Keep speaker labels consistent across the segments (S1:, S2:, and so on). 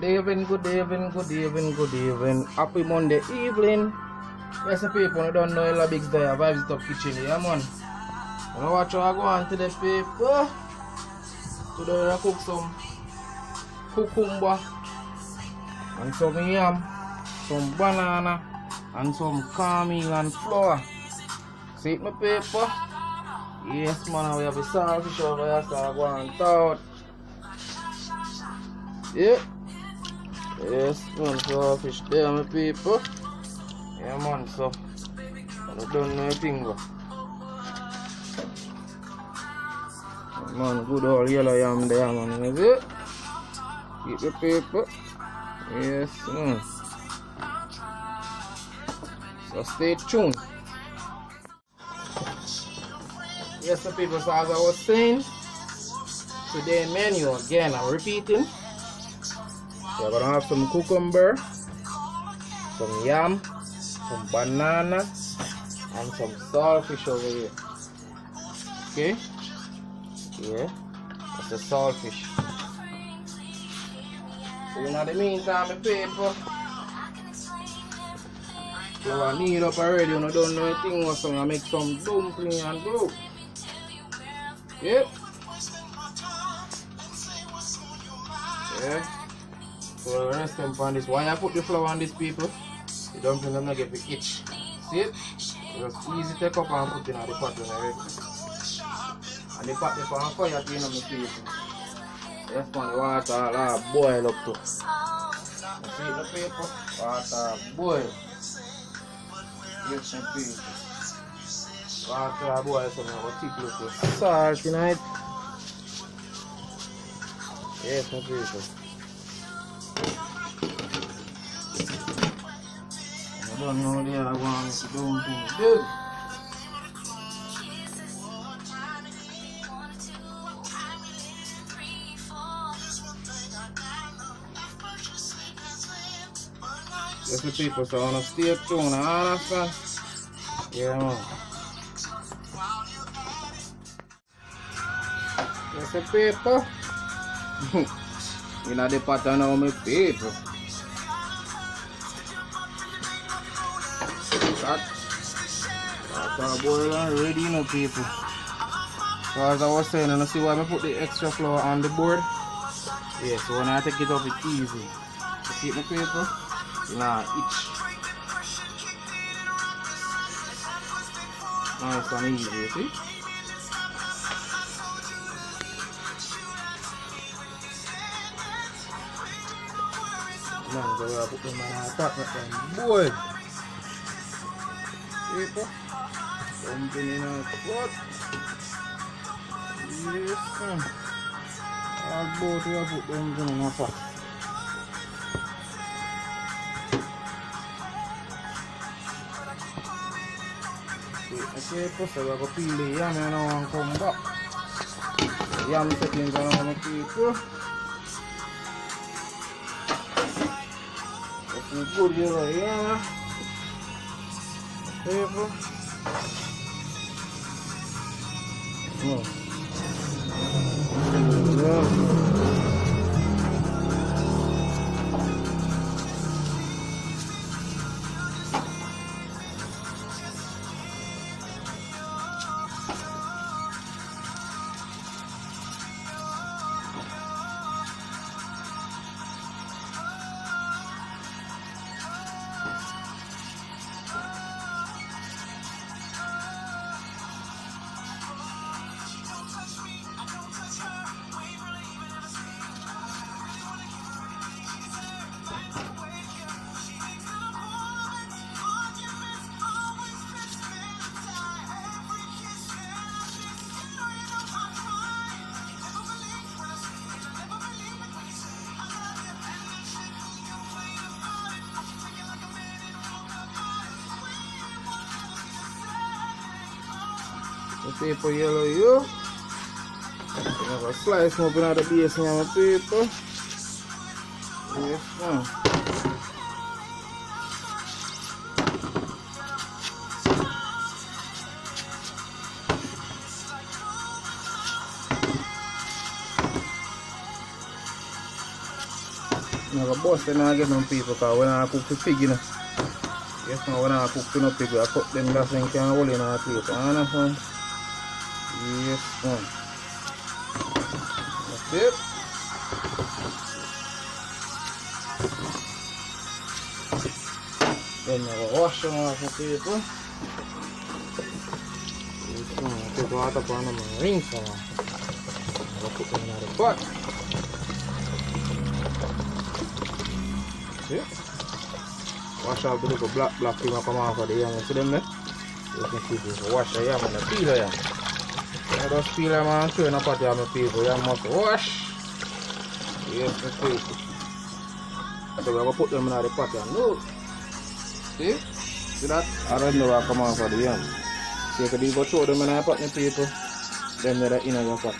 S1: evening, good evening, good evening, good evening. Happy Monday evening. Yes, the people, I don't know Ella Biggs there. Vibes Top Kitchen, yeah, man. You know what I go on to the people? Today I cook some cucumber and some yam, some banana, and some cornmeal and flour. See it, my people? Yes, man, we have a saltfish over here, so I go on out. Yeah. Yes, man, saltfish there, my people. Yeah, man, so I don't know anything, but man, good old yellow yam there, man, is it? Keep the paper. Yes, man. So stay tuned. Yes, the people, so as I was saying, today menu again, I'm repeating. So we're gonna have some cucumber, some yam, some banana, and some saltfish over here. Okay? Yeah, that's the saltfish. So in the meantime, the paper. So I need up already, you don't know anything, so I make some dumpling and go. Yep. Yeah. So the rest them on this. Why I put the flour on this, people? The dumpling them not get the itch. See it? Just easy take up and put in the pot when I ready. And the pot is on fire to my people. Yes, man, the water all boil up too. You see the paper? Water boil. Yes, my people. Water boil, so I'm going to take a little salt in it. Yes, my people. I don't know the other one is doing things good. Yes, the people, so I want to stay tuned, I understand? Yeah, man. Yes, the people. You know the pattern of my people. That's boil and ready, you know, people. So as I was saying, you see why I put the extra flour on the board? Yeah, so when I take it off, it's easy. You see it, my people? Nah, itch. Nice and easy, you see? Man, so I put them on top of them boil. People, something in a pot. Yes, man. All both we have put them in a pot. Okay, so we go peel the yam and come back. The yam settings on the people. That's good yellow yam. People. No. Yeah. The paper yellow you. I'm gonna slice them up in the base of my paper. Yes, man. I'm going to bust and I get them people because when I cook the pig, you know. Yes, now when I cook the pig, I cut them that thing can hold in our plate. You understand? Yes, man. That's it. Then I will wash them off the people. Yes, man. Put water upon them and rinse them off. I will put them in the pot. See? Wash out the little black thing that come off of the yam. You see them there? You can see this. Wash the yam and the peeler yam. I just peel them and throw in a pot yam people. You must wash. Yes, the people. So we're going to put them in the pot yam. No. See? See that? I don't know what come off of the yam. So you can go throw them in the pot people. Then they're in your pot.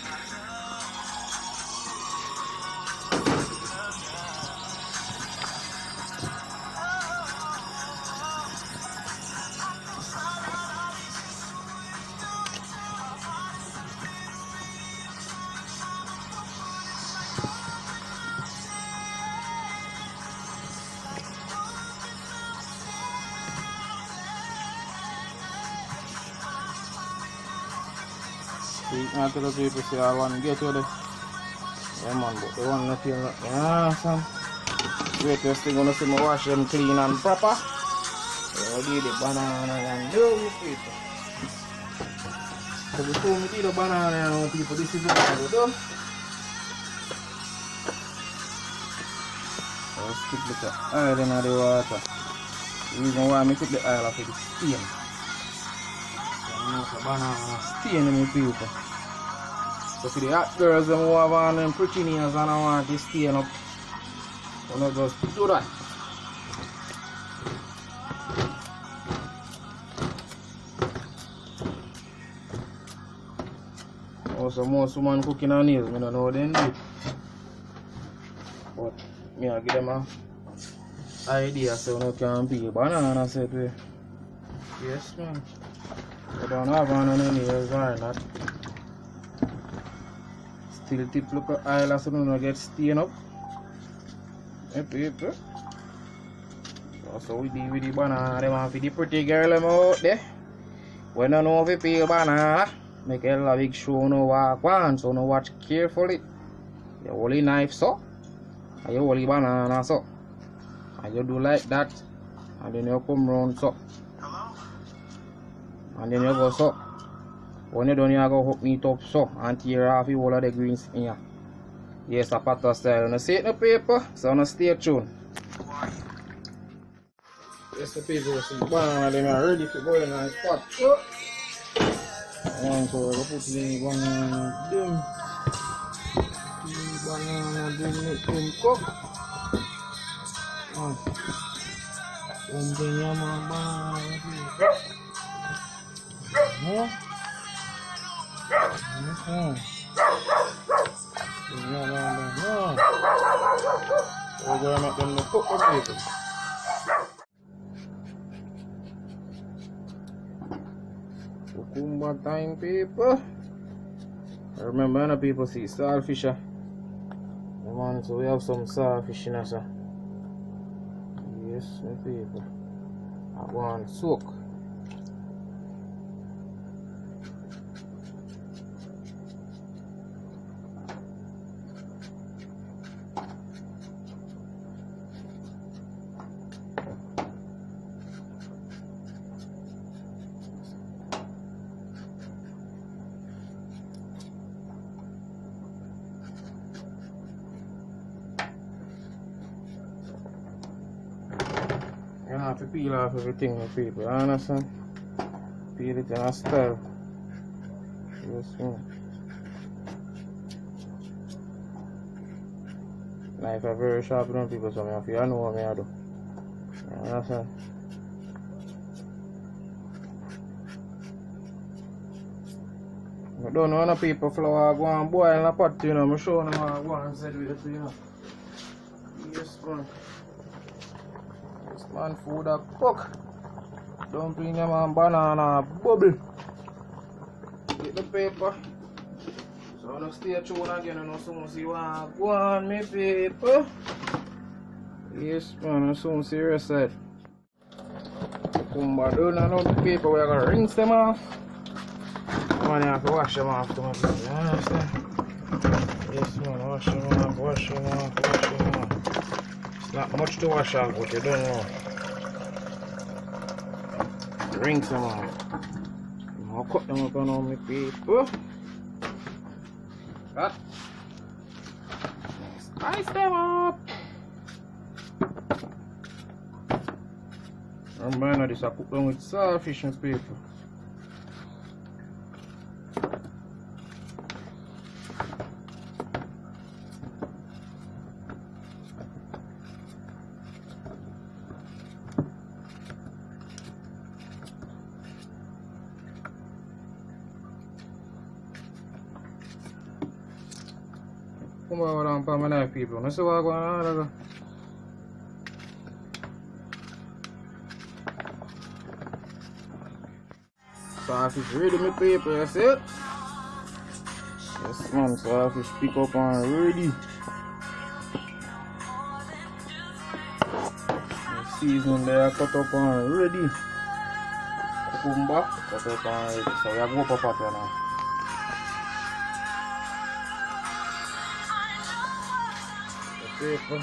S1: Now to the people say I want to get to the yeah man, but they want to feel like some wait till they're gonna see me wash them clean and proper. I'll do the banana and do it people. So before we do the banana people, this is what I will do. I'll skip the oil in the water. The reason why I put the oil off is the steam. So banana stain in the people. So for the hot girls who have on them pretty nails and I want to stain up, you know, just do that. Also most women cooking on nails, I don't know what they do. But me I give them a idea so you can be a banana set way. Yes man. I don't have on any nails or not. Still tip look at oil so don't get stain up. People. So we deal with the banana, they want for the pretty girl them out there. When you know if you peel banana, make a big show no walk one, so no watch carefully. You hold the knife so, and you hold the banana so. And you do like that, and then you come round so. And then you go so. When you done, you go hook meat up so and tear off the whole of the greens in here. Yes, a pata style. You see it in the paper, so you stay tuned. Yes, the people see the banana, they are ready to go in the pot. So we're going to put the banana in. The banana in cook. And then you have banana. Yeah. We're going to make them cook the people. Cucumber time people. Remember when people see saltfish. So we have some saltfish in us. Yes, my people. I want to soak. You have to peel off everything, my people, you understand? Peel it in a style. Yes, man. Knife are very sharp, don't people, so I have to know what I do. You understand? I don't know when people flour go and boil in a pot, you know, I'm showing them how I go and set with it, you know. Yes, man. This man food a cook. Dumpling them and banana bubble. Get the paper. So I stay tuned again and also see what I go on, my people. Yes, man, I soon see your side. Come back down and out the paper, we're gonna rinse them off. Man, you have to wash them off to my people, you understand? Yes, man, wash them off, wash them off, wash them off. It's not much to wash off, but you don't know. Rinse them off. I'll cut them up on all my people. That. Spice them up. Remember, this I cook them with saltfish and people. Come over down for my knife, people. Let's see what's going on. Sausage ready, my people, that's it. Yes, man, sausage pick up and ready. The seasoning there cut up and ready. Cucumber cut up and ready. So we have to go up here now. The paper.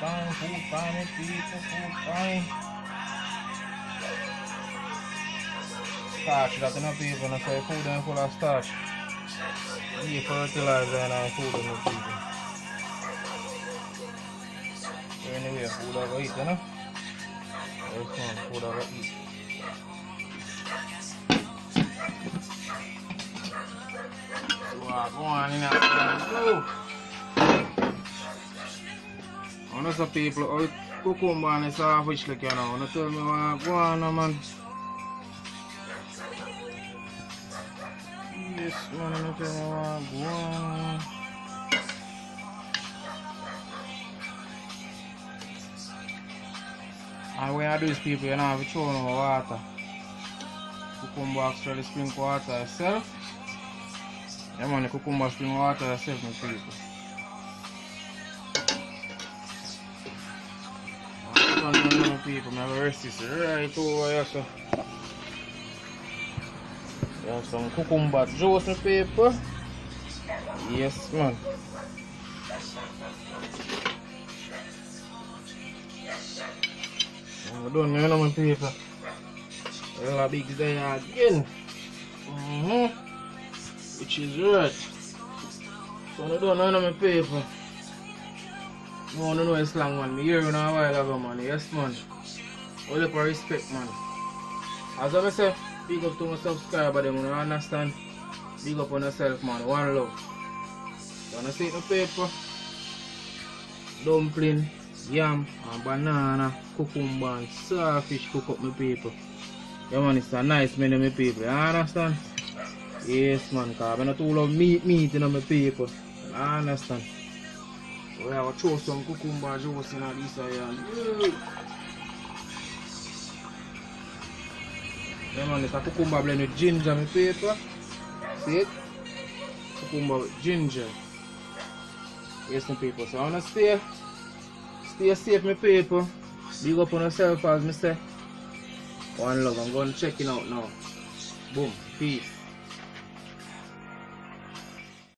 S1: time, my people, food time. Starch that in a people, and so food them full of starch. Give fertilizer and food in the people. So anyway, food I go eat, you know? Yes, man, food I go eat. Go on in there. I know some people out cucumber and it's half which like you know. Don't tell me what go on, man. Yes, man, don't tell me what go on. And when I do this, people, you don't have to throw no water. Cucumber actually sprinkle water itself. Yeah, man, the cucumber spring water itself, my people. My people, I will rest this right over here, so. You have some cucumber juice, my people. Yes, man. I'm done now, my people. A big there again. Which is right. So I don't know my paper. I want to know it's slang, man. I hear you a while ago, man. Yes, man. All for respect, man. As I say, big up to my subscriber, them, you understand? Big up on yourself, man. One love. So I see the paper, dumpling, yam, and banana, cucumber, and starfish cook up my paper. Yeah, man, it's a nice menu, my people. You understand? Yes, man, because I don't too love meat in my people. I understand. So we have to throw some cucumber juice in this here. Yeah, man, it's a cucumber blend with ginger, my people. See it? Cucumber with ginger. Yes, my people. So I want to stay safe, my people. Big up on yourself, as I say. One love. I'm going to check it out now. Boom. Peace.